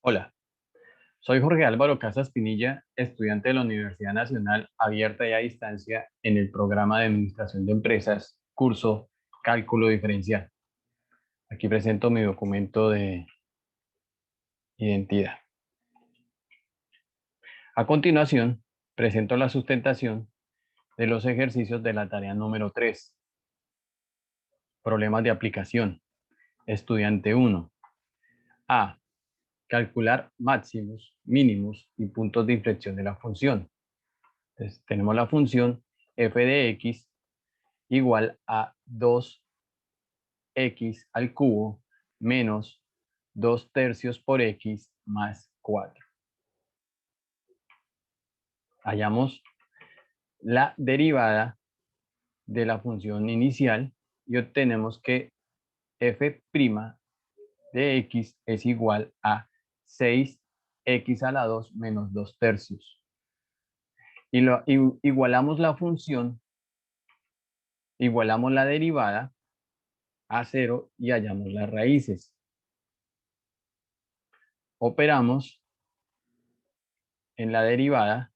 Hola, soy Jorge Álvaro Casas Pinilla, estudiante de la Universidad Nacional Abierta y a Distancia en el programa de Administración de Empresas, curso Cálculo Diferencial. Aquí presento mi documento de identidad. A continuación, presento la sustentación de los ejercicios de la tarea número 3. Problemas de aplicación. Estudiante 1. A. Calcular máximos, mínimos y puntos de inflexión de la función. Entonces, tenemos la función f de x igual a 2x al cubo menos 2/3 por x más 4. Hallamos la derivada de la función inicial y obtenemos que f' de x es igual a 6x a la 2 menos 2/3. Igualamos la función, igualamos la derivada a 0 y hallamos las raíces. Operamos en la derivada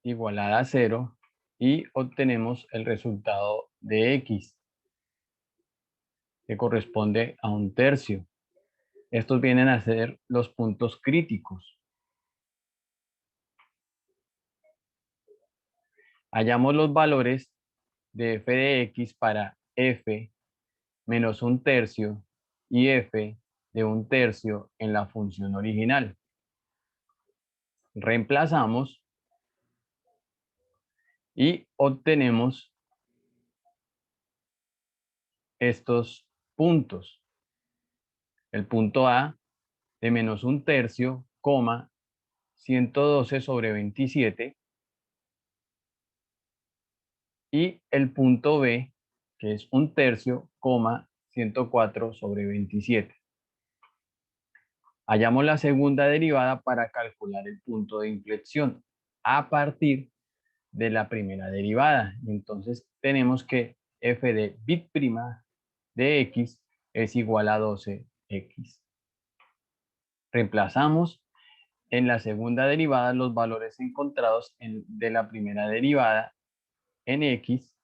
igualada a 0 y obtenemos el resultado de x, que corresponde a 1/3. Estos vienen a ser los puntos críticos. Hallamos los valores de f de x para f menos 1/3 y f de 1/3 en la función original. Reemplazamos y obtenemos estos puntos. El punto A de menos 1/3, 112 sobre 27, y el punto B, que es 1/3, 104 sobre 27. Hallamos la segunda derivada para calcular el punto de inflexión a partir de la primera derivada. Entonces tenemos que f de bit' de x es igual a 12x. Reemplazamos en la segunda derivada los valores encontrados de la primera derivada en x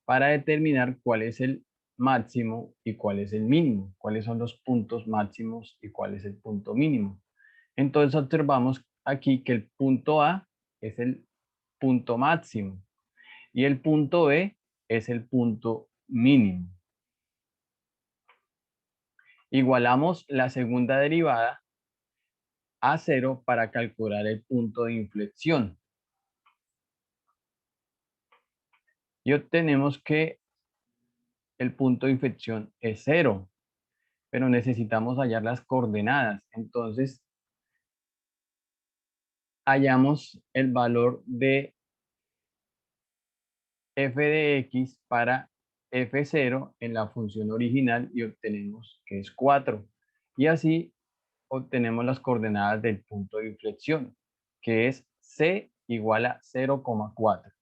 para determinar cuál es el máximo y cuál es el mínimo, cuáles son los puntos máximos y cuál es el punto mínimo. Entonces observamos aquí que el punto A es el punto máximo y el punto B es el punto mínimo. Igualamos la segunda derivada a 0 para calcular el punto de inflexión. Y obtenemos que el punto de inflexión es 0, pero necesitamos hallar las coordenadas. Entonces, hallamos el valor de f de x para f0 en la función original y obtenemos que es 4. Y así obtenemos las coordenadas del punto de inflexión, que es c igual a 0,4.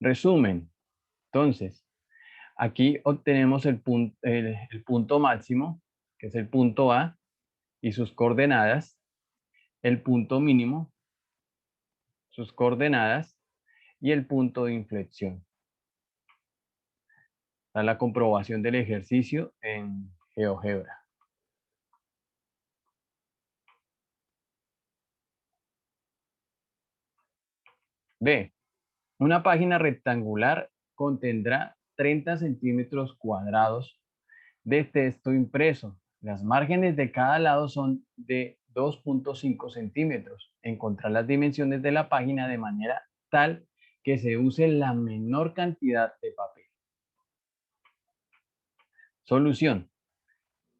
Resumen. Entonces, aquí obtenemos el punto máximo, que es el punto A, y sus coordenadas, el punto mínimo, sus coordenadas, y el punto de inflexión. Está la comprobación del ejercicio en GeoGebra. B. Una página rectangular contendrá 30 centímetros cuadrados de texto impreso. Las márgenes de cada lado son de 2,5 centímetros. Encontrar las dimensiones de la página de manera tal que se use la menor cantidad de papel. Solución.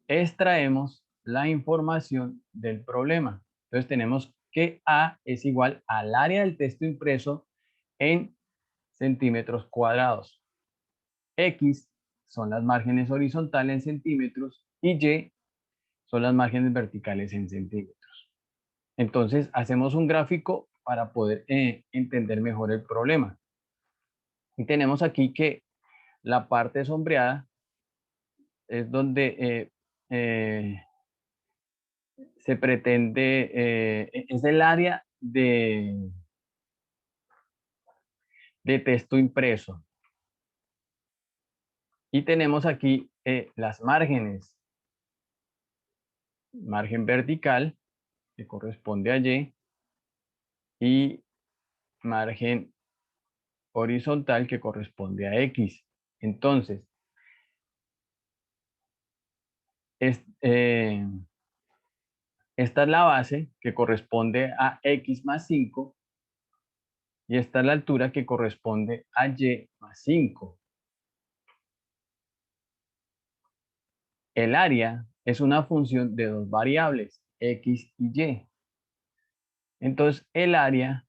Extraemos la información del problema. Entonces tenemos que A es igual al área del texto impreso en centímetros cuadrados. X son las márgenes horizontales en centímetros y Y son las márgenes verticales en centímetros. Entonces hacemos un gráfico para poder entender mejor el problema. Y tenemos aquí que la parte sombreada es donde se pretende, es el área de texto impreso. Y tenemos aquí las márgenes. Margen vertical, que corresponde a Y, y margen horizontal, que corresponde a X. Entonces, esta es la base, que corresponde a X más 5, y esta es la altura, que corresponde a Y más 5. El área es una función de dos variables, X y Y. Entonces, el área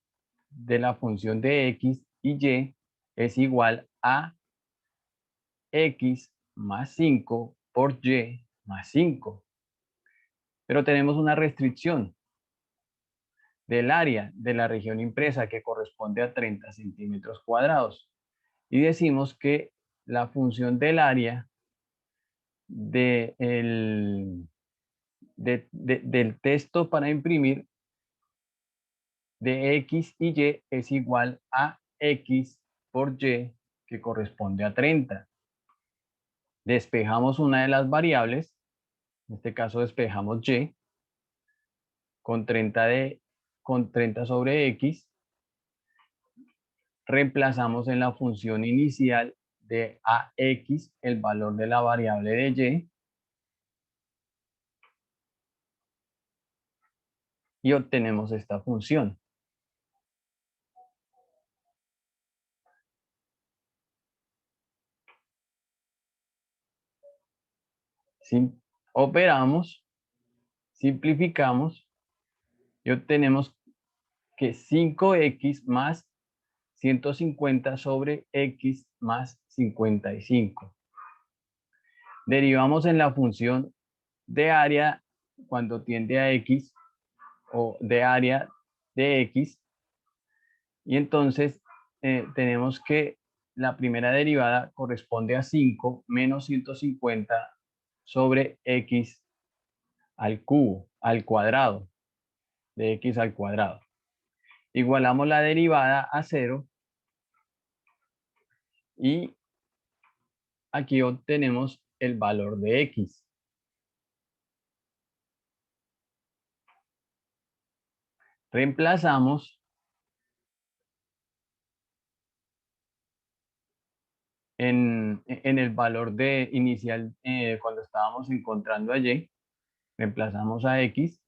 de la función de X y Y es igual a X más 5 por Y más 5. Pero tenemos una restricción del área de la región impresa, que corresponde a 30 centímetros cuadrados. Y decimos que la función del área del texto para imprimir de X y Y es igual a X por Y, que corresponde a 30. Despejamos una de las variables, en este caso despejamos Y, con 30 sobre X, reemplazamos en la función inicial de AX el valor de la variable de Y obtenemos esta función. Operamos, simplificamos y obtenemos que 5X más 150 sobre X más 55. Derivamos en la función de área cuando tiende a X, o de área de X, y entonces tenemos que la primera derivada corresponde a 5 menos 150 sobre X al cubo, al cuadrado, de X al cuadrado. Igualamos la derivada a 0 y aquí obtenemos el valor de X. Reemplazamos en el valor de inicial cuando estábamos encontrando a Y, reemplazamos a X.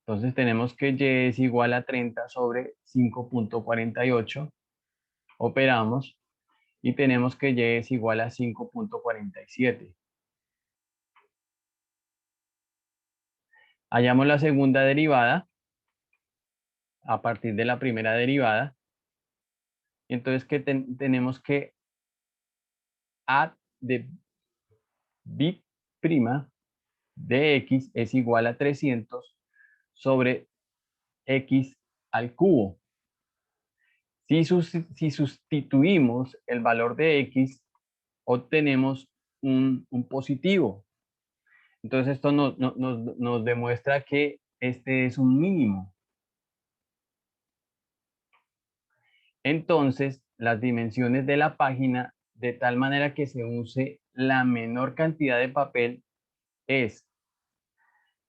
Entonces tenemos que Y es igual a 30 sobre 5.48. Operamos y tenemos que Y es igual a 5.47. Hallamos la segunda derivada a partir de la primera derivada. Entonces tenemos que A de B' de X es igual a 300 sobre X al cubo. Si sustituimos el valor de X, obtenemos un positivo. Entonces esto nos demuestra que este es un mínimo. Entonces, las dimensiones de la página, de tal manera que se use la menor cantidad de papel, es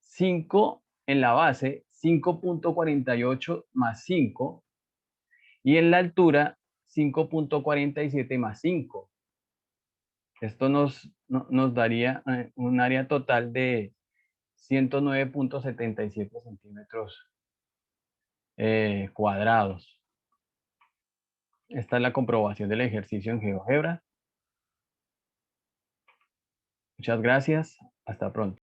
5 en la base, 5.48 más 5, y en la altura 5.47 más 5. Esto nos daría un área total de 109.77 centímetros cuadrados. Esta es la comprobación del ejercicio en GeoGebra. Muchas gracias. Hasta pronto.